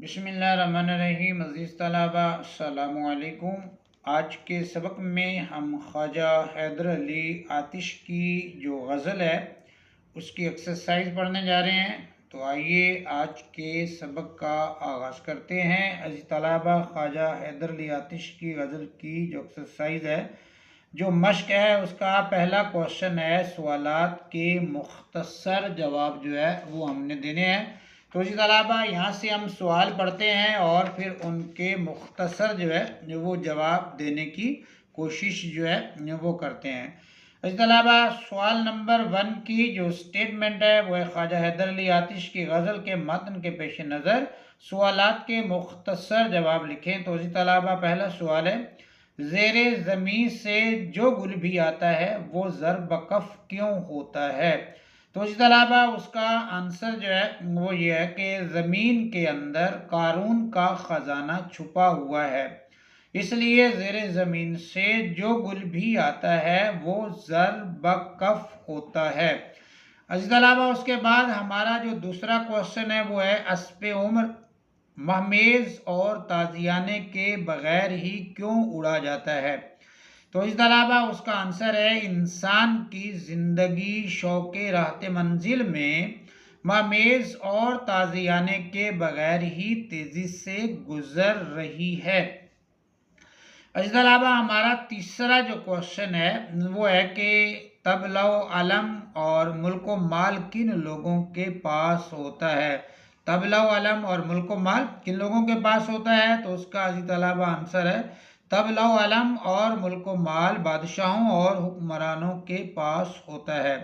बिस्मिल्लाहिर्रहमानिर्रहीम। अज़ीज़ तलबा अस्सलामु अलैकुम। आज के सबक में हम ख्वाजा हैदर अली आतिश की जो गज़ल है उसकी एक्सरसाइज पढ़ने जा रहे हैं। तो आइए आज के सबक का आगाज़ करते हैं। अज़ीज़ तलबा, ख्वाजा हैदर अली आतिश की गज़ल की जो एक्सरसाइज है, जो मश्क है, उसका पहला क्वेश्चन है, सवालात के मुख्तसर जवाब जो है वो हमने देने हैं। तो इसी तलबा यहाँ से हम सवाल पढ़ते हैं और फिर उनके मुख्तसर जो है वो जवाब देने की कोशिश जो है वो करते हैं। इसी तलबा सवाल नंबर 1 की जो स्टेटमेंट है वो है, ख्वाजा हैदर अली आतिश की गज़ल के मतन के पेश नज़र सवालात के मुख्तसर जवाब लिखें। तो इसी तलबा पहला सवाल है, ज़ेरे ज़मीन से जो गुल भी आता है वो ज़र बकफ क्यों होता है? तो इस तलबा उसका आंसर जो है वो ये है कि ज़मीन के अंदर कारून का ख़जाना छुपा हुआ है, इसलिए ज़ेरे ज़मीन से जो गुल भी आता है वो ज़र बकफ होता है। इस तलबा उसके बाद हमारा जो दूसरा क्वेश्चन है वो है, अस्पे उम्र महमेज और ताजियाने के बगैर ही क्यों उड़ा जाता है? तो इस तलबा उसका आंसर है, इंसान की ज़िंदगी शौक़े राहते मंजिल में महमेज और ताजियाने के बगैर ही तेज़ी से गुजर रही है। इस तलबा हमारा तीसरा जो क्वेश्चन है वो है कि तबलौ अलम और मुल्को माल किन लोगों के पास होता है? तबलौ अलम और मुल्को माल किन लोगों के पास होता है? तो उसका इसी तलबा आंसर है, तबलौ अलम और मुल्को माल बादशाहों और हुक्मरानों के पास होता है।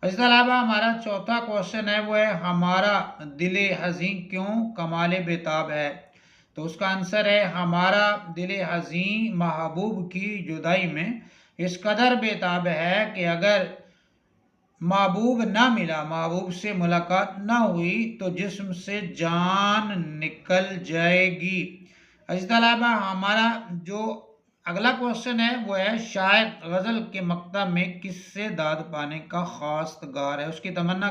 इसके अलावा हमारा चौथा क्वेश्चन है वो है, हमारा दिले हज़ीं क्यों कमाले बेताब है? तो उसका आंसर है, हमारा दिले हज़ीं महबूब की जुदाई में इस कदर बेताब है कि अगर महबूब ना मिला, महबूब से मुलाकात ना हुई तो जिस्म से जान निकल जाएगी। इस तलबा हमारा जो अगला क्वेश्चन है वो है, शायर गज़ल के मक्ता में किससे दाद पाने का खास गार है? उसकी तमन्ना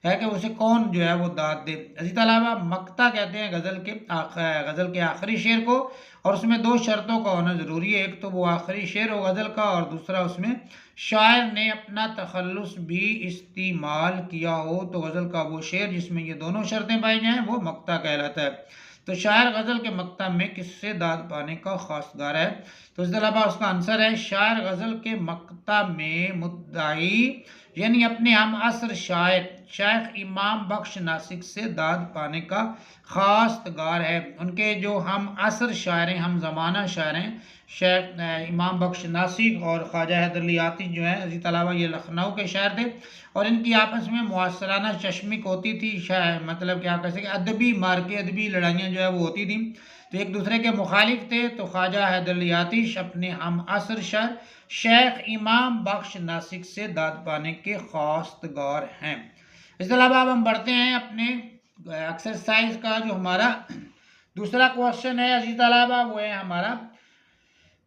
है कि उसे कौन जो है वो दाद दे। इसी तलबा मक्ता कहते हैं गज़ल के आखिरी शेर को, और उसमें दो शर्तों का होना ज़रूरी है, एक तो वो आखिरी शेर हो गज़ल का और दूसरा उसमें शायर ने अपना तखल्लुस भी इस्तेमाल किया हो। तो गज़ल का वो शेर जिसमें ये दोनों शर्तें पाई जाएँ वो मक्ता कहलाता है। तो शायर गज़ल के मक्ता में किससे दाद पाने का खास गार है? तो इस तलबा उसका आंसर है, शायर गज़ल के मक्ता में मुद्दाई यानी अपने हम असर शायर शेख इमाम बख्श नासिक से दाद पाने का खास गार है। उनके जो हम असर शायर हैं, हम ज़माना शायर हैं, शेख इमाम बख्श नासिक और ख्वाजा हैदर अली आतिश जो है, इसी तलबा ये लखनऊ के शायर थे और इनकी आपस में मुआसराना चश्मिक होती थी। मतलब क्या कह सके, अदबी मार्के अदबी लड़ाइयाँ जो है वो होती थी, तो एक दूसरे के मुखालिफ थे। तो ख्वाजा हैदर अली आतिश अपने हम असर शायर शेख इमाम बख्श नासिक से दाद पाने के खास गार हैं। इसके अलावा अब हम बढ़ते हैं अपने एक्सरसाइज का जो हमारा दूसरा क्वेश्चन है अजीज तलबा, वो है हमारा,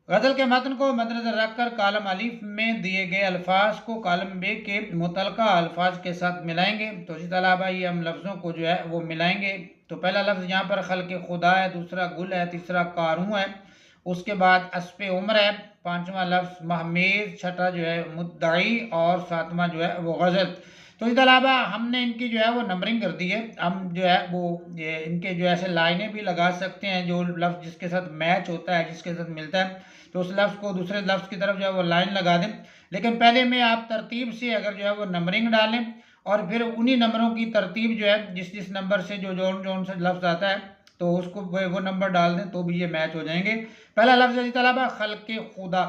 गज़ल के मतन को मद्देनज़र रखकर कालम अलीफ में दिए गए अल्फाज को कालम बे के मुतलका अल्फाज के साथ मिलाएंगे। तो इसी तलबा ये हम लफ्ज़ों को जो है वो मिलाएंगे। तो पहला लफ्ज़ यहाँ पर खल्क़े खुदा है, दूसरा गुल है, तीसरा कारूं है, उसके बाद अस्पे उम्र है, पांचवा लफ्ज़ महमेज, छठा जो है मुद्दाई और सातवां जो है वो गज़ल। तो इस अलावा हमने इनकी जो है वो नंबरिंग कर दी है। हम जो है वो इनके जो ऐसे लाइनें भी लगा सकते हैं, जो लफ्ज़ जिसके साथ मैच होता है, जिसके साथ मिलता है, तो उस लफ्ज़ को दूसरे लफ्ज़ की तरफ जो है वो लाइन लगा दें। लेकिन पहले में आप तरतीब से अगर जो है वो नंबरिंग डालें और फिर उन्हीं नंबरों की तरतीब जो है जिस जिस नंबर से जो जौन जौन सा लफ्ज़ आता है तो उसको वो नंबर डाल दें तो भी ये मैच हो जाएंगे। पहला लफ्ज़ है तलबा खल्क़े खुदा।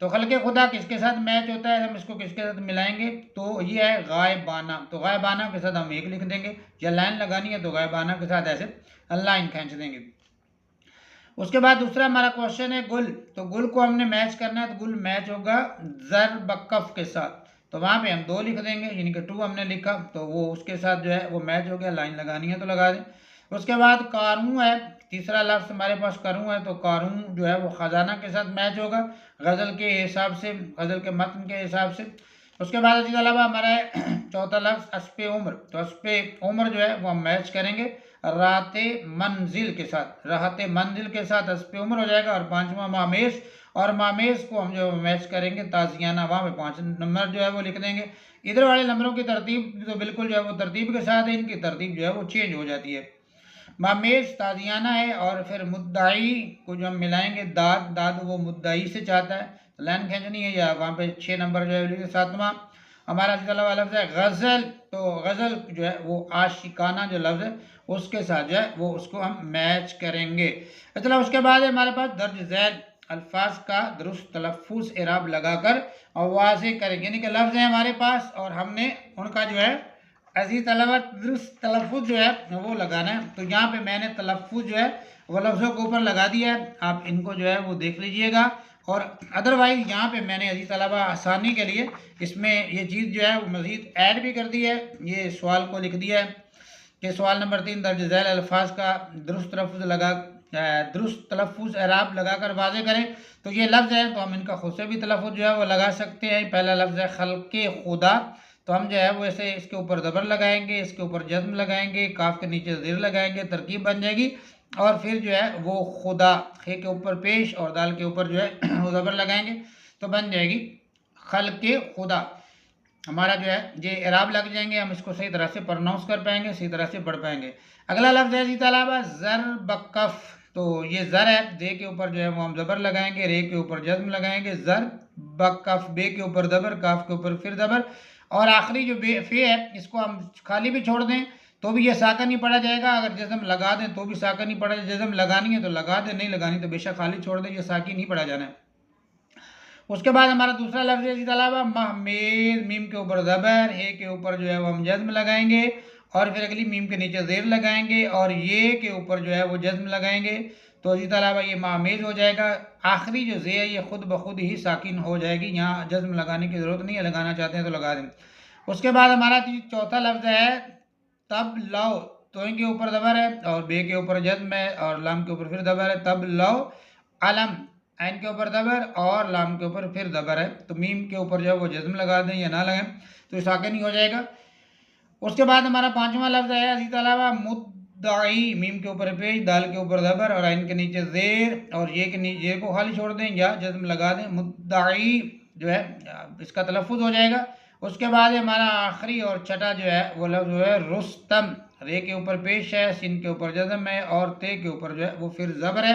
तो खल्क़े खुदा किसके साथ मैच होता है, हम इसको किसके साथ मिलाएंगे? तो ये है गायबाना। तो गायबाना के साथ हम एक लिख देंगे, या लाइन लगानी है तो गायबाना के साथ ऐसे लाइन खींच देंगे। उसके बाद दूसरा हमारा क्वेश्चन है गुल। तो गुल को हमने मैच करना है, तो गुल मैच होगा ज़र बकफ के साथ, तो वहाँ पे हम 2 लिख देंगे, यानी कि 2 हमने लिखा तो वो उसके साथ जो है वो मैच हो गया, लाइन लगानी है तो लगा दें। उसके बाद कारूं है, तीसरा लफ्ज़ हमारे पास कारूं है, तो कारूं जो है वो ख़जाना के साथ मैच होगा गज़ल के हिसाब से, गज़ल के मतन के हिसाब से। उसके बाद इसके अलावा हमारा है चौथा लफ्ज़ अस्पे उम्र। तो अस्पे उम्र जो है वो हम मैच करेंगे राहते मंजिल के साथ, राहते मंजिल के साथ हस्ब उम्र हो जाएगा। और पांचवा मामेश, और मामेश को हम जो मैच करेंगे ताजियाना, वहाँ पे 5 नंबर जो है वो लिख देंगे। इधर वाले नंबरों की तरतीब तो बिल्कुल जो है वो तरतीब के साथ है, इनकी तरतीब जो है वो चेंज हो जाती है। मामेश ताजियाना है, और फिर मुद्दाई को जो हम मिलाएंगे दाद, दाद वो मुद्दाई से चाहता है, तो लाइन खींचनी है, या वहाँ पे 6 नंबर जो है। सातवां हमारा लफ्ज़ है गज़ल, तो गज़ल जो है वो आशिकाना जो लफ्ज़ है उसके साथ जो है वो उसको हम मैच करेंगे। मतलब उसके बाद हमारे पास दर्ज झैल अल्फाज का दुरुस्त तलफ़्फ़ुज़ एराब लगाकर और वाज़ेह करेंगे, यानी कि लफ्ज़ हैं हमारे पास और हमने उनका जो है अजीज तलबा दुरुस्त तलफ़्फ़ुज़ जो है वो लगाना है। तो यहाँ पे मैंने तलफ़्फ़ुज़ जो है वो लफ्ज़ों के ऊपर लगा दिया है, आप इनको जो है वो देख लीजिएगा। और अदरवाइज़ यहाँ पे मैंने अजीज तलबा आसानी के लिए इसमें ये चीज़ जो है वो मज़ीद ऐड भी कर दी है, ये सवाल को लिख दिया है कि सवाल नंबर 3 दर्ज झैल अल्फाज का दुरुस्त तलफ़्फ़ुज़ एराब लगाकर वाज़ेह करें। तो ये लफ्ज़ है तो हम इनका खुद से भी तलफ़्फ़ुज़ जो है वो लगा सकते हैं। पहला लफ्ज़ है खल्क़े खुदा, तो हम जो है वो ऐसे इसके ऊपर ज़बर लगाएंगे, इसके ऊपर जज़्म लगाएंगे, काफ के नीचे ज़ेर लगाएंगे, तरकीब बन जाएगी। और फिर जो है वो खुदा, खे के ऊपर पेश और दाल के ऊपर जो है वो ज़बर लगाएंगे तो बन जाएगी खल्क़े खुदा। हमारा जो है ये एराब लग जाएंगे, हम इसको सही तरह से प्रोनाउंस कर पाएंगे, सही तरह से पढ़ पाएंगे। अगला लफ्ज़ है जी तालाबा ज़र बकफ, तो ये ज़र है, दे के ऊपर जो है वो हम ज़बर लगाएंगे, रे के ऊपर जज़्म लगाएंगे, ज़र बकफ, बे के ऊपर ज़बर, काफ के ऊपर फिर ज़बर, और आखिरी जो बे फे है इसको हम खाली भी छोड़ दें तो भी ये साकन ही पढ़ा जाएगा, अगर जज़्म लगा दें तो भी साकन ही पढ़ा जाए। जज़्म लगानी है तो लगा दें, नहीं लगानी तो बेशक खाली छोड़ दें, ये साकिन नहीं पढ़ा जाना है। उसके बाद हमारा दूसरा लफ्ज़ है इसी अलावा महमेद, मीम के ऊपर ज़बर, हे के ऊपर जो है वो हम जज़्म लगाएंगे और फिर अगली मीम के नीचे ज़ेर लगाएंगे और ये के ऊपर जो है वो जज़्म लगाएंगे, तो इसी अलावा ये महमेद हो जाएगा। आखिरी जो ज़े है ये खुद ब खुद ही साकिन हो जाएगी, यहाँ जज़्म लगाने की ज़रूरत नहीं है, लगाना चाहते हैं तो लगा दें। उसके बाद हमारा चौथा लफ्ज़ है तब लव, तो इनके ऊपर ज़बर है और बे के ऊपर जज़्म है और लाम के ऊपर फिर ज़बर है, तब लव अलम, ऐन के ऊपर ज़बर और लाम के ऊपर फिर ज़बर है, तो मीम के ऊपर जो है वो जज़्म लगा दें या ना लगाएं तो ये साकिन ही हो जाएगा। उसके बाद हमारा पांचवा लफ्ज़ है इसी अलावा मुद्दाई, मीम के ऊपर पेश, दाल के ऊपर ज़बर और ऐन के नीचे ज़ेर और ये के नीचे ये को खाली छोड़ दें या जज़्म लगा दें, मुद्दाई जो है इसका तलफ़्फ़ुज़ हो जाएगा। उसके बाद हमारा आखिरी और छठा जो है वो लफ्ज़ जो है रुस्तम, रे के ऊपर पेश है, सिन के ऊपर जज़्म है और ते के ऊपर जो है वो फिर ज़बर है,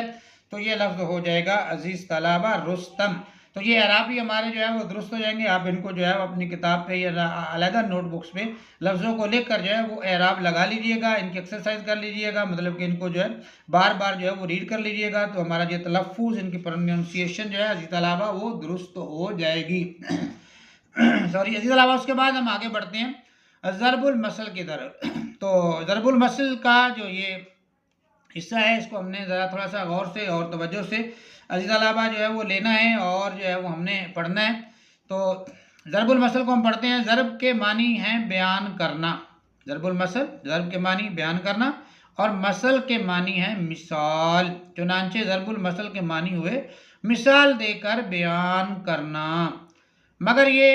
तो ये लफ्ज़ हो जाएगा अजीज़ तलाबा रुस्तम। तो ये अराबी हमारे जो है वो दुरुस्त हो जाएंगे। आप इनको जो है अपनी किताब पे या अलग नोटबुक्स पे लफ्ज़ों को लिख कर जो है वो एराब लगा लीजिएगा, इनकी एक्सरसाइज कर लीजिएगा, मतलब कि इनको जो है बार बार जो है वो रीड कर लीजिएगा, तो हमारा जो तलफ़्फ़ुज़ इनकी प्रोनाउंसिएशन जो है अजीज़ तलाबा वो दुरुस्त हो जाएगी। सॉरी अजीज़ तलाबा। उसके बाद हम आगे बढ़ते हैं ज़रबुल मसल की तरफ। तो ज़रबुल मसल का जो ये हिस्सा है इसको हमने ज़रा थोड़ा सा गौर से और तवज्जो से अजीज़ तलबा जो है वो लेना है और जो है वो हमने पढ़ना है। तो ज़रबुल मसल को हम पढ़ते हैं। ज़रब के मानी हैं बयान करना, ज़रबुल मसल ज़रब के मानी बयान करना और मसल के मानी है मिसाल, चुनांचे ज़रबुल मसल के मानी हुए मिसाल देकर बयान करना, मगर ये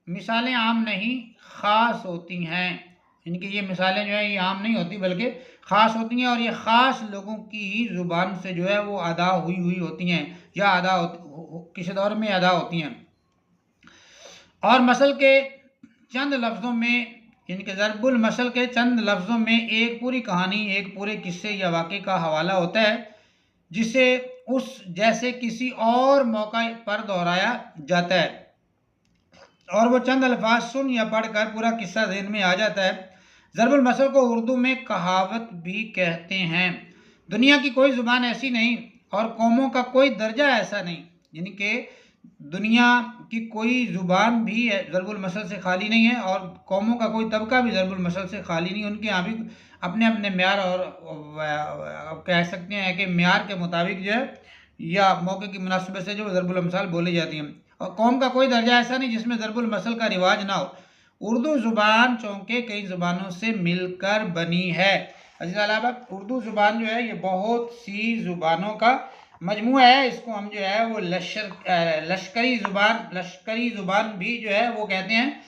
मिसालें आम नहीं ख़ास होती हैं, इनकी ये मिसालें जो है ये आम नहीं होती बल्कि ख़ास होती हैं और ये ख़ास लोगों की ज़ुबान से जो है वो अदा हुई होती हैं या अदा किसी दौर में अदा होती हैं। और मसल के चंद लफ्ज़ों में, इनके ज़रबुल मसल के चंद लफ्ज़ों में एक पूरी कहानी, एक पूरे किस्से या वाक़े का हवाला होता है जिसे उस जैसे किसी और मौका पर दोहराया जाता है और वो चंद अल्फाज सुन या पढ़ कर पूरा किस्सा ज़हन में आ जाता है। ज़रबुल मसल को उर्दू में कहावत भी कहते हैं। दुनिया की कोई ज़ुबान ऐसी नहीं और कौमों का कोई दर्जा ऐसा नहीं, यानी कि दुनिया की कोई ज़ुबान भी ज़रबुल मसल से खाली नहीं है और कौमों का कोई तबका भी ज़रबुल मसल से खाली नहीं। उनके यहाँ भी अपने अपने म्यार और कह सकते हैं कि म्यार के मुताबिक जो है या मौके की मुनासिबत से जो ज़रबुल मसल बोली जाती हैं और कौम का कोई दर्जा ऐसा नहीं जिसमें ज़रबुल मसल का रिवाज ना हो। उर्दू ज़ुबान चूँकि कई ज़ुबानों से मिलकर बनी है। अज़ीज़ अहबाब, उर्दू ज़ुबान जो है ये बहुत सी ज़ुबानों का मजमूआ है। इसको हम जो है वो लश्करी ज़ुबान भी जो है वो कहते हैं।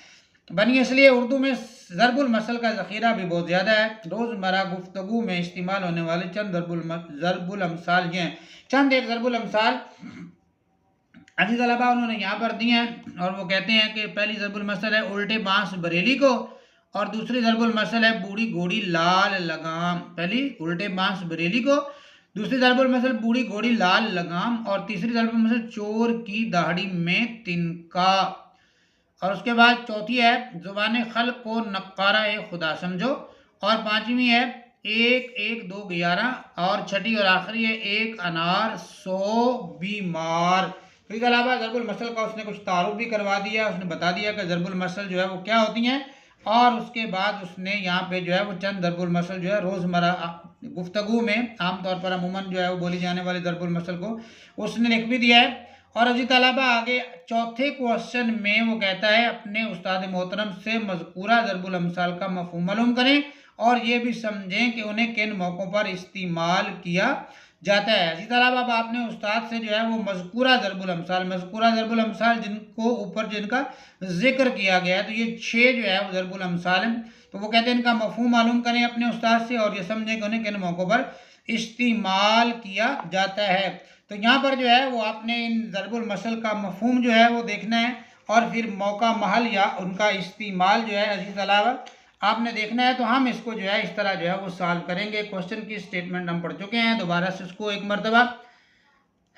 बनी इसलिए उर्दू में ज़रबुल मसल का ज़ख़ीरा भी बहुत ज़्यादा है। रोज़मर्रा गुफ्तगू में इस्तेमाल होने वाले चंद ज़रबुल अमसाल ये हैं। चंद एक ज़रबुल अमसाल अजीज़ तलबा उन्होंने यहाँ पर दिए हैं और वो कहते हैं कि पहली ज़रबुल मसल है उल्टे बांस बरेली को, और दूसरी ज़रबुल मसल है बूढ़ी घोड़ी लाल लगाम। पहली उल्टे बांस बरेली को, दूसरी ज़रबुल मसल बूढ़ी घोड़ी लाल लगाम, और तीसरी ज़रबुल मसल चोर की दाढ़ी में तिनका। और उसके बाद चौथी है ज़ुबान खल्क को नक्कारा ए खुदा समझो, और पांचवी है एक एक दो 11, और छठी और आखिरी है एक अनार 100 बीमार। इसके अलावा ज़रबुल मसल का उसने कुछ तारुफ भी करवा दिया, उसने बता दिया कि ज़रबुल मसल जो है वो क्या होती हैं, और उसके बाद उसने यहाँ पे जो है वो चंद ज़रबुल मसल जो है रोज़मर्रा गुफ्तगू में आमतौर पर अमूमन जो है वो बोली जाने वाली ज़रबुल मसल को उसने लिख भी दिया है। और अजी तलबा आगे चौथे क्वेश्चन में वो कहता है अपने उस्ताद मोहतरम से मज़कूरा ज़रबुल अमसाल का मफ़हूम मालूम करें और ये भी समझें कि उन्हें किन मौक़ों पर इस्तेमाल किया जाता है। इसी तरह अब आपने उस्ताद से जो है वो मज़कूरा ज़रबुल अमसाल जिनको ऊपर जिनका जिक्र किया गया है, तो ये 6 जो है वो ज़रबुल अमसाल हैं, तो वो कहते हैं इनका मफ़हूम मालूम करें अपने उस्ताद से और ये समझें कि उन्हें किन मौक़ों पर इस्तेमाल किया जाता है। तो यहाँ पर जो है वो आपने इन ज़रबुल मसल का मफ़हूम जो है वो देखना है और फिर मौका महल या उनका इस्तेमाल जो है अजीज़ तलबा आपने देखना है। तो हम इसको जो है इस तरह जो है वो सॉल्व करेंगे। क्वेश्चन की स्टेटमेंट हम पढ़ चुके हैं, दोबारा से इसको एक मरतबा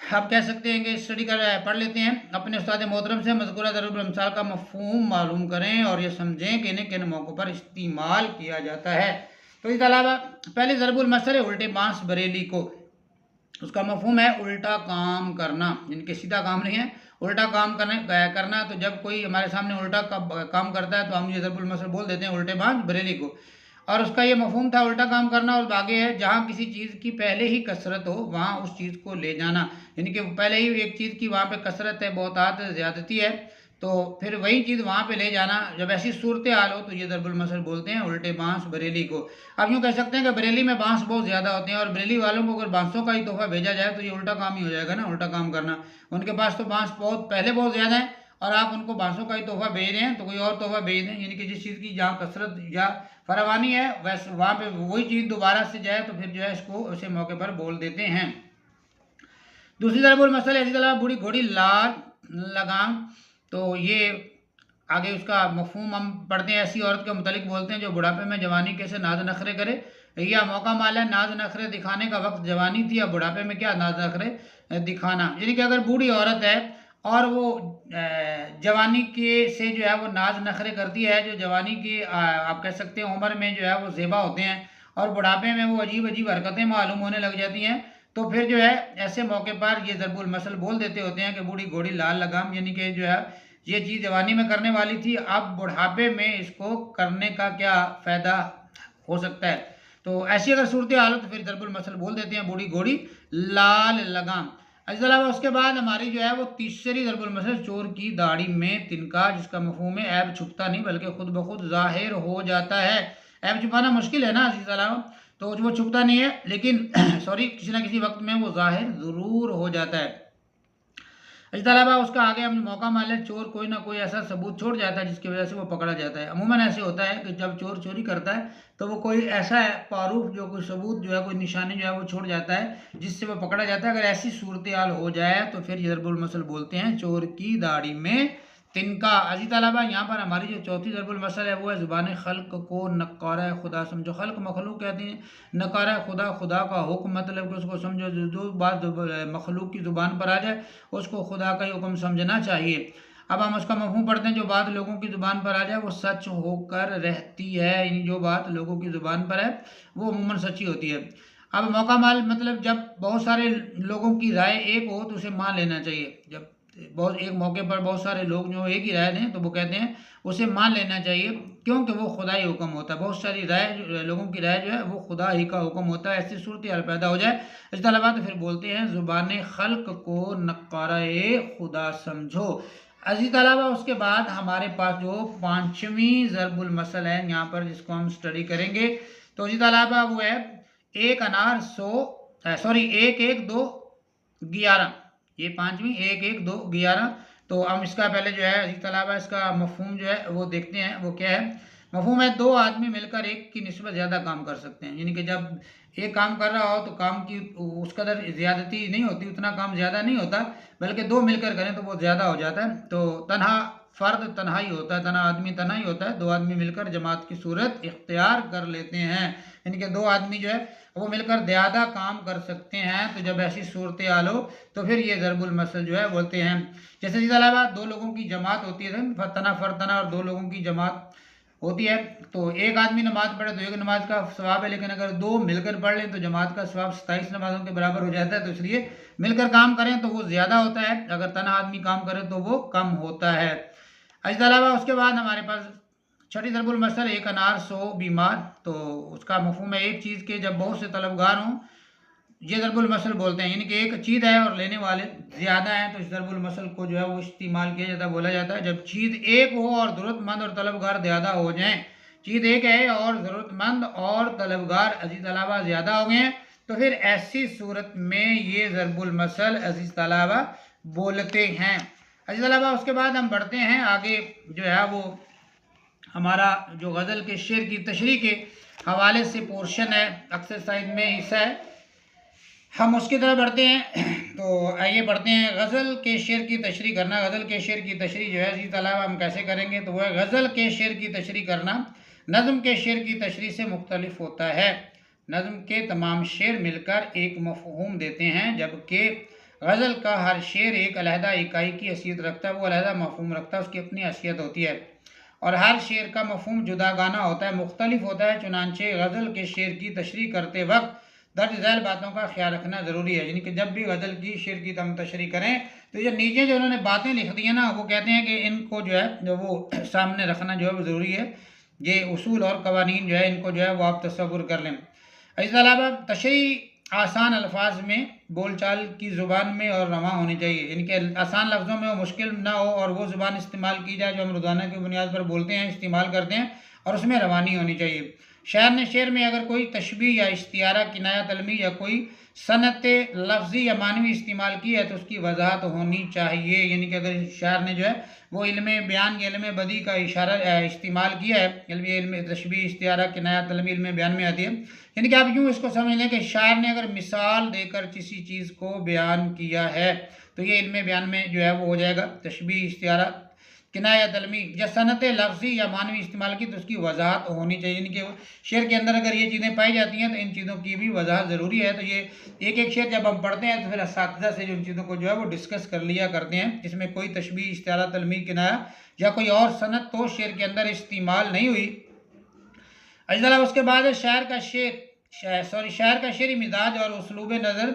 हम कह सकते हैं कि स्टडी पढ़ लेते हैं। अपने उस्ताद मोहतरम से मज़कूरा ज़रबुल अमसाल का मफ़हूम मालूम करें और ये समझें कि इन्हें किन मौक़ों पर इस्तेमाल किया जाता है। तो इसके अलावा पहले ज़रबुल मसल है उल्टे बांस बरेली को, उसका मफ़हूम है उल्टा काम करना, जिनके सीधा काम नहीं है उल्टा काम करना। तो जब कोई हमारे सामने उल्टा काम करता है तो हम ये ज़रबुल मसल बोल देते हैं उल्टे बांस बरेली को, और उसका ये मफ़हूम था उल्टा काम करना। और आगे है जहाँ किसी चीज़ की पहले ही कसरत हो वहाँ उस चीज़ को ले जाना, यानी कि पहले ही एक चीज़ की वहाँ पे कसरत है, बहुतात ज़्यादती है, तो फिर वही चीज़ वहाँ पे ले जाना। जब ऐसी सूरत हाल हो तो ये ज़रबुल मसल बोलते हैं उल्टे बांस बरेली को। अब यूँ कह सकते हैं कि बरेली में बांस बहुत ज़्यादा होते हैं और बरेली वालों को अगर बांसों का ही तोहफा भेजा जाए तो ये उल्टा काम ही हो जाएगा ना, उल्टा काम करना। उनके पास तो बांस बहुत ज़्यादा है और आप उनको बांसों का ही तोहफा भेज रहे हैं, तो कोई और तोहफा भेज दें, यानी कि जिस चीज़ की जहाँ कसरत या फरावानी है वैसे वहाँ पे वही चीज़ दोबारा से जाए तो फिर जो है इसको उसे मौके पर बोल देते हैं। दूसरी ज़रबुल मसल इसी तरह बूढ़ी घोड़ी लाल लगाम, तो ये आगे उसका मफ़हूम हम पढ़ते हैं। ऐसी औरत के मुतालिक बोलते हैं जो बुढ़ापे में जवानी कैसे नाज नखरे करे, या मौका माल है नाज नखरे दिखाने का वक्त जवानी थी, या बुढ़ापे में क्या नाज नखरे दिखाना, यानी कि अगर बूढ़ी औरत है और वो जवानी के से जो है वो नाज नखरे करती है, जो जवानी की आप कह सकते हैं उम्र में जो है वो ज़ेबा होते हैं और बुढ़ापे में वो अजीब अजीब हरकतें मालूम होने लग जाती हैं, तो फिर जो है ऐसे मौके पर ये ज़रबुल मसल बोल देते होते हैं कि बूढ़ी घोड़ी लाल लगाम, यानी कि जो है ये चीज़ जवानी में करने वाली थी, अब बुढ़ापे में इसको करने का क्या फ़ायदा हो सकता है। तो ऐसी अगर सूरत हाल हो तो फिर ज़रबुल मसल बोल देते हैं बूढ़ी घोड़ी लाल लगाम। इसके अलावा उसके बाद हमारी जो है वो तीसरी ज़रबुल मसल चोर की दाढ़ी में तिनका, जिसका मफ़हूम है ऐब छुपता नहीं बल्कि खुद ब खुद ज़ाहिर हो जाता है। ऐब छुपाना मुश्किल है ना अजीज़ अलावा, तो वो छुपता नहीं है लेकिन सॉरी किसी ना किसी वक्त में वो ज़ाहिर ज़रूर हो जाता है। इस अलावा उसका आगे हम मौका मान लें चोर कोई ना कोई ऐसा सबूत छोड़ जाता है जिसकी वजह से वो पकड़ा जाता है। अमूमन ऐसे होता है कि जब चोर चोरी करता है तो वो कोई ऐसा है पारूफ जो कोई सबूत जो है कोई निशानी जो है वो छोड़ जाता है जिससे वो पकड़ा जाता है। अगर ऐसी सूरत हाल हो जाए तो फिर ज़रबुल मसल बोलते हैं चोर की दाढ़ी में तिनका। अजी तलबा यहाँ पर हमारी जो चौथी ज़रबुल मसल है वो है ज़ुबान खल्क को नक्कारा खुदा समझो। खल्क मखलूक कहते हैं, नकारा खुदा खुदा का हुक्म, मतलब कि उसको समझो जो बात मखलूक की ज़ुबान पर आ जाए उसको खुदा का ही हुक्म समझना चाहिए। अब हम उसका मफ़हूम पढ़ते हैं जो बात लोगों की ज़ुबान पर आ जाए वो सच होकर रहती है, यानी जो बात लोगों की ज़ुबान पर है वो अमूमन सच्ची होती है। अब मौका माल मतलब जब बहुत सारे लोगों की राय एक हो तो उसे मान लेना चाहिए। जब बहुत एक मौके पर बहुत सारे लोग जो एक ही राय दें तो वो कहते हैं उसे मान लेना चाहिए क्योंकि वो खुदा ही हुक्म होता है। बहुत सारी राय लोगों की राय जो है वो खुदा ही का हुक्म होता है। ऐसी सूरत हाल पैदा हो जाए इस तलबा तो फिर बोलते हैं ज़ुबान खल्क को नक्कारा खुदा समझो। अजी तलबा उसके बाद हमारे पास जो पाँचवीं ज़रबुल मसल है यहाँ पर जिसको हम स्टडी करेंगे, तो अजी तलबा वो है एक अनार 100 सॉरी 1 1 2 11, ये पांचवी 1 1 2 11 तो हम इसका पहले जो है अजीज तलबा इसका मफहूम जो है वो देखते हैं, वो क्या है। मफहूम है, दो आदमी मिलकर एक की निस्बत ज़्यादा काम कर सकते हैं। यानी कि जब एक काम कर रहा हो तो काम की उस कदर ज़्यादती नहीं होती, उतना काम ज़्यादा नहीं होता, बल्कि दो मिलकर करें तो वो ज़्यादा हो जाता है। तो तन्हा फ़र्द तन्हा ही होता है, तन्हा आदमी तन्हा ही होता है, दो आदमी मिलकर जमात की सूरत इख्तियार कर लेते हैं। यानी कि दो आदमी जो है वो मिलकर ज़्यादा काम कर सकते हैं। तो जब ऐसी सूरत हाल हो तो फिर ये ज़रबुल मसल जो है बोलते हैं। जैसे इसके अलावा दो लोगों की जमात होती है, तना फ़रतना, और दो लोगों की जमात होती है। तो एक आदमी नमाज पढ़े तो एक नमाज का सवाब है, लेकिन अगर दो मिलकर पढ़ लें तो जमात का सवाब 27 नमाजों के बराबर हो जाता है। तो इसलिए मिलकर काम करें तो वो ज़्यादा होता है, अगर तना आदमी काम करे तो वो कम होता है। इसके अलावा उसके बाद हमारे पास छठी ज़रबुल मसल, एक अनार 100 बीमार। तो उसका मफहूम है एक चीज़ के जब बहुत से तलबगार हों, ये ज़रबुल मसल बोलते हैं। यानी कि एक चीज़ है और लेने वाले ज़्यादा हैं, तो इस ज़रबुल मसल को जो है वो इस्तेमाल किया जाता है, बोला जाता है। जब चीज़ एक हो और ज़रूरतमंद और तलबगार ज़्यादा हो जाएं, चीज़ एक है और ज़रूरतमंद और तलबगार अजीज़ तलबा ज़्यादा हो गए हैं, तो फिर ऐसी सूरत में ये ज़रबुल मसल अजीज़ तलबा बोलते हैं। अजीज़ तलबा उसके बाद हम बढ़ते हैं आगे, जो है वो हमारा जो गज़ल के शेर की तशरीह के हवाले से पोर्शन है, एक्सरसाइज में हिस्सा है, हम उसकी तरफ बढ़ते हैं। तो आइए बढ़ते हैं गज़ल के शेर की तशरीह करना। गज़ल के शेर की तशरीह जो है इसी तलाब हम कैसे करेंगे, तो वह गज़ल के शेर की तशरीह करना नज़म के शेर की तशरीह से मुख्तलिफ होता है। नज़म के तमाम शेर मिलकर एक मफहूम देते हैं, जबकि गज़ल का हर शेर एक अलहदा इकाई की हैसियत रखता है, वो अलहदा मफहूम रखता है, उसकी अपनी हैसियत होती है और हर शेर का मफहूम जुदागाना होता है, मुख्तलिफ होता है। चुनांचे गज़ल के शेर की तशरीह करते वक्त दर्ज झैल बातों का ख्याल रखना ज़रूरी है। यानी कि जब भी गज़ल की शेर की हम तशरीह करें तो ये नीचे जो उन्होंने बातें लिख दी हैं ना, वो कहते हैं कि इनको जो है जो वो सामने रखना जो है वो ज़रूरी है। ये उसूल और कवानीन जो है इनको जो है वो आप तसव्वुर कर लें। इसके अलावा तशरीह आसान अल्फाज में, बोलचाल की ज़ुबान में और रवा होनी चाहिए। यानी कि आसान लफ्ज़ों में वो मुश्किल ना हो और वो ज़ुबान इस्तेमाल की जाए जो हम रोज़ाना की बुनियाद पर बोलते हैं, इस्तेमाल करते हैं, और उसमें रवानी होनी चाहिए। शायर ने शेर में अगर कोई तशबीह या इस्तियारा, किनाया तलमी या कोई सनत लफ्ज़ी या मानवी इस्तेमाल की है तो उसकी वजाहत होनी चाहिए। यानी कि अगर शायर ने जो है वो इल्म बयान या इल्म बदी का इशारा इस्तेमाल किया है, इल्म तशबीह, इस्तियारा, किनाया तलमी इल्म बयान में आती है। यानी कि आप यूँ इसको समझ लें कि शायर ने अगर मिसाल देकर किसी चीज़ को बयान किया है तो ये इल्म बयान में जो है वो हो जाएगा। तशबीह, इस्तियारा, किनाया तलमी या सनत लफ्ज़ी या मानवी इस्तेमाल की तो उसकी वजाहत होनी चाहिए। यानी कि शेर के अंदर अगर ये चीज़ें पाई जाती हैं तो इन चीज़ों की भी वजाहत ज़रूरी है। तो ये एक एक शेर जब हम पढ़ते हैं तो फिर असातिज़ा से जो इन चीज़ों को जो है वो डिस्कस कर लिया करते हैं, इसमें कोई तशबीह, इस्तियारा, तलमी, किनाया या कोई और सनत तो शेर के अंदर इस्तेमाल नहीं हुई। अजला उसके बाद शायर का शेरी मिजाज और उसलूब नज़र,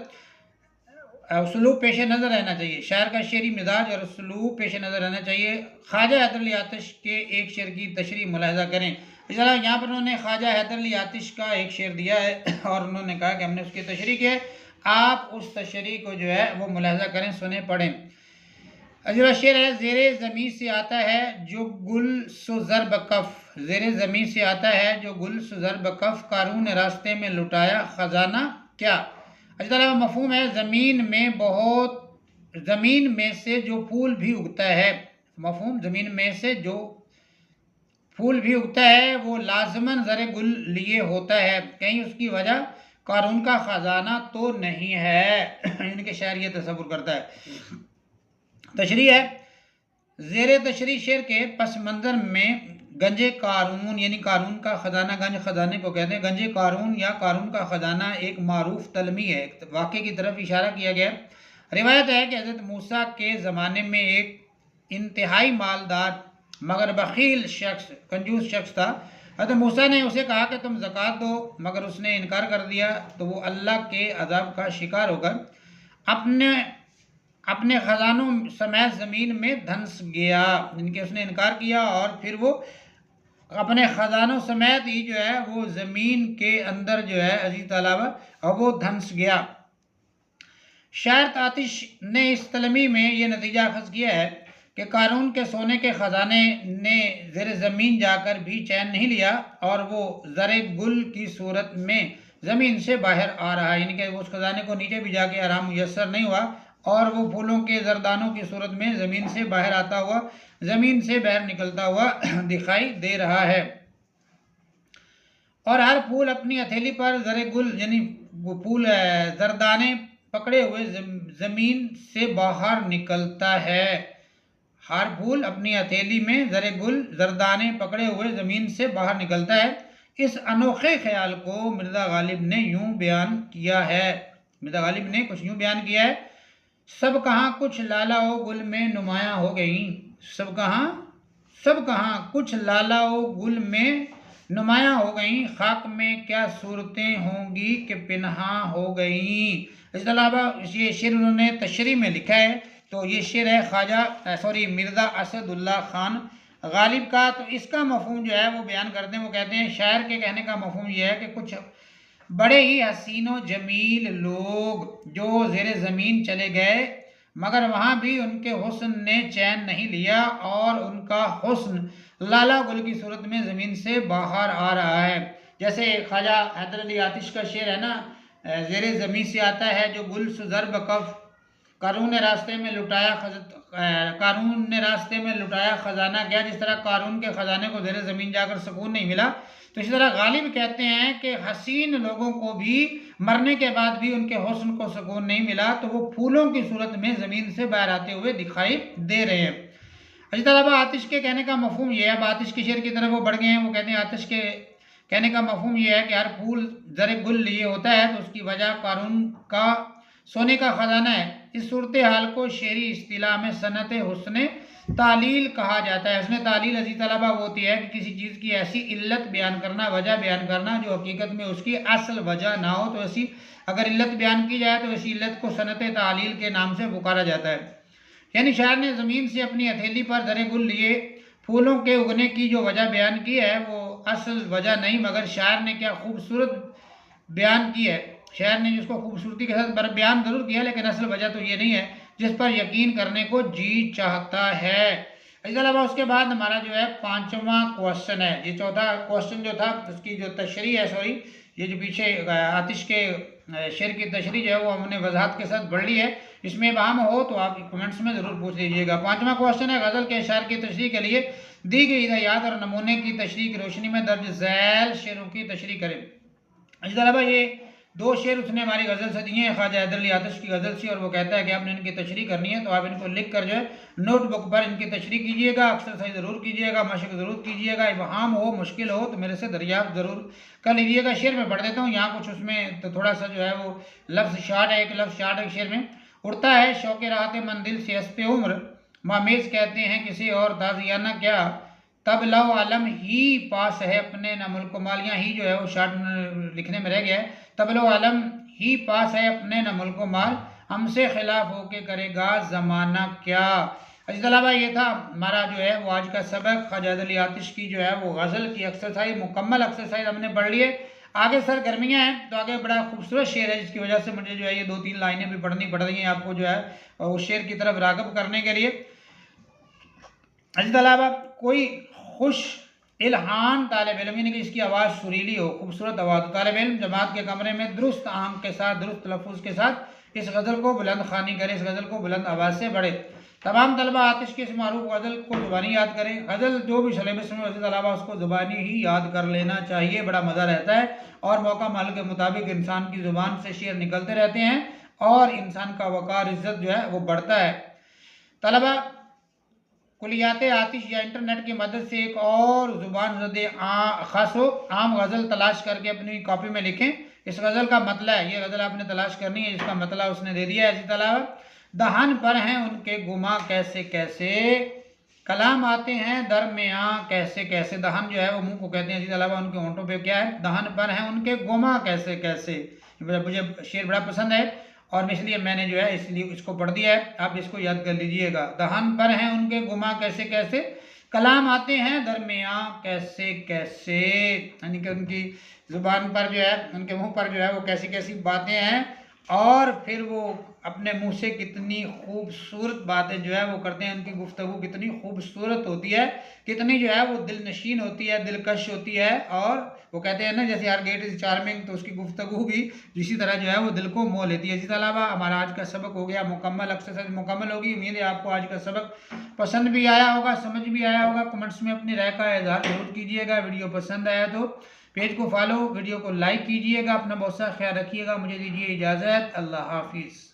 उसलूब पेश नज़र रहना चाहिए। शायर का शेरी मिजाज और उसलूब पेश नज़र रहना चाहिए। ख्वाजा हैदर अली आतिश के एक शेर की तशरीह मुलाहिज़ा करें। इसलिए यहाँ पर उन्होंने ख्वाजा हैदर अली आतिश का एक शेर दिया है और उन्होंने कहा कि हमने उसकी तशरीह की है, आप उस तशरीह को जो है वो मुलाहिज़ा करें, सुने, पढ़ें। अगला शेर है, ज़ेरे ज़मीन से आता है जो गुल सुज़र बकफ़, ज़ेरे ज़मीन से आता है जो गुल सुज़र बकफ़, कारून रास्ते में लुटाया ख़जाना क्या। अजला मफहूम है, ज़मीन में से जो फूल भी उगता है, मफहूम ज़मीन में से जो फूल भी उगता है वो लाजमन ज़रे गुल लिए होता है, कहीं उसकी वजह कारून का ख़जाना तो नहीं है। इनके शायर ये तसव्वुर करता है। तशरीह है, ज़ेरे तशरीह शेर के पस मंज़र में गंजे कारून, यानी कारून का ख़जाना, गंज ख़जाने को कहते हैं, गंजे कारून या कारून का ख़जाना एक मारूफ तलमी है, एक वाक़े की तरफ इशारा किया गया। रिवायत है कि हज़रत मूसा के ज़माने में एक इंतहाई मालदार मगर बखील शख्स, कंजूस शख्स था। हज़रत मूसा ने उसे कहा कि तुम ज़कात दो, मगर उसने इनकार कर दिया। तो वो अल्लाह के अज़ाब का शिकार होकर अपने ख़जानों समेत ज़मीन में धंस गया। इनके उसने इनकार किया और फिर वो अपने ख़जानों समेत ही जो है वो ज़मीन के अंदर जो है अजीज़ तलबा और वो धंस गया। शायर तातिश ने इस तलमी में ये नतीजा अखज़ किया है कि कारून के सोने के ख़जाने ने ज़ेरे ज़मीन जाकर भी चैन नहीं लिया और वो ज़रे गुल की सूरत में ज़मीन से बाहर आ रहा है। यानी कि उस ख़जाने को नीचे भी जाके आराम मुयस्सर नहीं हुआ और वो फूलों के जरदानों की सूरत में ज़मीन से बाहर आता हुआ, ज़मीन से बाहर निकलता हुआ दिखाई दे रहा है। और हर फूल अपनी हथेली पर जरे गुल यानी वो फूल जरदाने पकड़े हुए ज़मीन से बाहर निकलता है। हर फूल अपनी हथेली में जरे गुल जरदाने पकड़े हुए ज़मीन से बाहर निकलता है। इस अनोखे ख्याल को मिर्ज़ा गालिब ने यूं बयान किया है, मिर्ज़ा गालिब ने कुछ यूं बयान किया है। सब कहाँ कुछ लाला ओ गुल में नुमायां हो गई, सब कहाँ कुछ लाला ओ गुल में नुमायां हो गई, खाक में क्या सूरतें होंगी कि पिन्हा हो गई। इसके अलावा ये शेर उन्होंने तशरीह में लिखा है। तो ये शेर है ख्वाजा मिर्ज़ा असदुल्ला खान गालिब का। तो इसका मफहूम जो है वो बयान करते हैं। वो कहते हैं शायर के कहने का मफहूम ये है कि कुछ बड़े ही हसीनो जमील लोग जो ज़ेरे ज़मीन चले गए, मगर वहाँ भी उनके हुस्न ने चैन नहीं लिया और उनका हुस्न लाला गुल की सूरत में ज़मीन से बाहर आ रहा है। जैसे ख्वाजा हैदर अली आतिश का शेर है ना, ज़ेरे ज़मीन से आता है जो गुल सुज़र्ब कफ, कारून ने रास्ते में लुटाया ख़जाना गया। जिस तरह कारून के ख़जाने को ज़ेरे ज़मीन जाकर सुकून नहीं मिला, तो इसी तरह गालिब कहते हैं कि हसीन लोगों को भी मरने के बाद भी उनके हुस्न को सुकून नहीं मिला, तो वो फूलों की सूरत में ज़मीन से बाहर आते हुए दिखाई दे रहे हैं। इसी तरह आतिश के कहने का मफहूम ये है। अब आतिश के शेर की तरफ वो बढ़ गए हैं। वो कहते हैं आतिश के कहने का मफहूम ये है कि हर फूल ज़रे गुल लिए होता है, तो उसकी वजह कारून का सोने का ख़जाना है। इस सूरत हाल को शेरी इस्तिलाह में सनत हुस्न तालील कहा जाता है। उसने तालील अजी तलबा वो होती है कि किसी चीज़ की ऐसी इल्लत बयान करना, वजह बयान करना जो हकीकत में उसकी असल वजह ना हो। तो ऐसी अगर इल्लत बयान की जाए तो ऐसी इल्लत को सनत तालील के नाम से पुकारा जाता है। यानी शायर ने ज़मीन से अपनी हथेली पर ज़रे गुल लिए फूलों के उगने की जो वजह बयान की है वो असल वजह नहीं, मगर शायर ने क्या खूबसूरत बयान की है। शायर ने जिसको खूबसूरती के साथ बयान जरूर किया, लेकिन असल वजह तो ये नहीं है जिस पर यकीन करने को जी चाहता है। इसके अलावा उसके बाद हमारा जो है 5वां क्वेश्चन है। ये चौथा क्वेश्चन जो था उसकी जो तशरीह है, ये जो पीछे आतिश के शेर की तशरीह जो है वो हमने वजाहत के साथ बढ़ ली है। इसमें वहाम हो तो आप कमेंट्स में ज़रूर पूछ लीजिएगा। 5वां क्वेश्चन है गज़ल के अशार की तशरीह के लिए दी गई हिदायत और नमूने की तशरीह की रोशनी में दर्ज झैल शेरों की तशरीह करें। इस तरह ये 2 शेर उसने हमारी गज़ल से दिए हैं, ख्वाजा हैदर अली आतिश की गज़ल से, और वो कहता है कि आपने इनकी तशरीह करनी है तो आप इनको लिख कर जो है नोटबुक पर इनकी तशरीह कीजिएगा, एक्सरसाइज ज़रूर कीजिएगा, मशक ज़रूर कीजिएगा। इबहाम हो, मुश्किल हो तो मेरे से दरियाफ्त ज़रूर कर लीजिएगा। शेर में पढ़ देता हूँ। यहाँ कुछ उसमें तो थोड़ा सा जो है वो लफ्ज़ शार्ट है, एक लफ्ज़ शार्ट है शेर में। उड़ता है शौक़ राहत मंदिल से हस्ते उम्र, मामेज़ कहते हैं किसी और ताज़ियाना क्या, तब लव आलम ही पास है अपने न मुल्क माल। यहाँ ही जो है वो शार्ट लिखने में रह गया है। तब लव आलम ही पास है अपने न मुल्क माल, हमसे खिलाफ होके करेगा ज़माना क्या। इसके अलावा ये था हमारा जो है वो आज का सबक। ख्वाजा हैदर अली आतिश की जो है वो गज़ल की एक्सरसाइज, मुकम्मल एक्सरसाइज हमने पढ़ ली है। आगे सर गर्मियाँ हैं तो आगे बड़ा खूबसूरत शेर है, जिसकी वजह से मुझे जो है ये 2-3 लाइनें भी पढ़नी पड़ रही हैं आपको जो है उस शेर की तरफ राग़िब करने के लिए। इसके अलावा कोई खुश इल्हान तालिब इल्म, यानी कि इसकी आवाज़ सुरीली हो, खूबसूरत आवाज़ हो, तालिब इल्म जमात के कमरे में दुरुस्त आम के साथ, दुरुस्त तलफ़ुज़ के साथ इस गज़ल को बुलंद ख़ानी करे, इस गज़ल को बुलंद आवाज़ से पढ़े। तमाम तलबा आतिश की इस मारूफ गज़ल को ज़ुबानी याद करें। गज़ल जो भी सिलेबस में उसके अलावा उसको ज़ुबानी ही याद कर लेना चाहिए, बड़ा मज़ा रहता है और मौका माल के मुताबिक इंसान की ज़ुबान से शेर निकलते रहते हैं और इंसान का वक़ार इज़्ज़त जो है वो बढ़ता है। तलबा कुलियात आतिश या इंटरनेट की मदद से एक और ज़ुबान ज़दे ख़ासो आम गज़ल तलाश करके अपनी कॉपी में लिखें। इस गज़ल का मतला है, ये गज़ल आपने तलाश करनी है, इसका मतला उसने दे दिया है। इसी तरह दहन पर हैं उनके गुमा कैसे कैसे, कलाम आते हैं दरमियाँ कैसे कैसे। दहन जो है वो मुंह को कहते हैं, इसी अलावा उनके होंठों पे क्या है, दहन पर हैं उनके गुमा कैसे कैसे। मुझे शेर बड़ा पसंद है और इसलिए मैंने जो है इसलिए इसको पढ़ दिया है, आप इसको याद कर लीजिएगा। दहन पर हैं उनके गुमा कैसे कैसे, कलाम आते हैं दरमियाँ कैसे कैसे, यानी कि उनकी ज़ुबान पर जो है, उनके मुंह पर जो है वो कैसी कैसी बातें हैं और फिर वो अपने मुंह से कितनी खूबसूरत बातें जो है वो करते हैं। उनकी गुफ्तगू कितनी खूबसूरत होती है, कितनी जो है वो दिल नशीन होती है, दिलकश होती है और वो कहते हैं ना जैसे यार गेट इज चार्मिंग, तो उसकी गुफ्तगू भी इसी तरह जो है वो दिल को मोह लेती है। इसके अलावा हमारा आज का सबक हो गया मुकम्मल, एक्सरसाइज मुकम्मल होगी। उम्मीद है आपको आज का सबक पसंद भी आया होगा, समझ भी आया होगा। कमेंट्स में अपनी राय का इजहार जरूर कीजिएगा। वीडियो पसंद आया तो पेज को फॉलो, वीडियो को लाइक कीजिएगा। अपना बहुत सा ख्याल रखिएगा। मुझे दीजिए इजाज़त। अल्लाह हाफिज़।